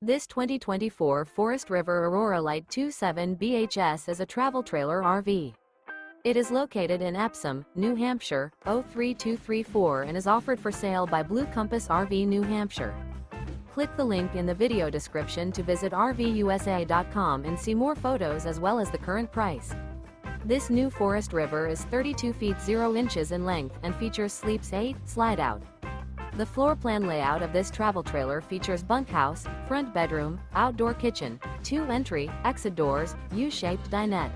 This 2024 Forest River Aurora Light 27 BHS is a travel trailer RV. It is located in Epsom, New Hampshire, 03234 and is offered for sale by Blue Compass RV New Hampshire. Click the link in the video description to visit RVUSA.com and see more photos as well as the current price. This new Forest River is 32 feet 0 inches in length and features Sleeps 8, Slideout. The floor plan layout of this travel trailer features bunkhouse, front bedroom, outdoor kitchen, 2 entry, exit doors, U-shaped dinette.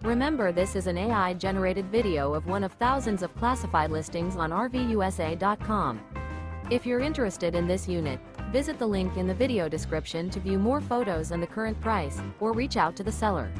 Remember, this is an AI-generated video of one of thousands of classified listings on RVUSA.com. If you're interested in this unit, visit the link in the video description to view more photos and the current price, or reach out to the seller.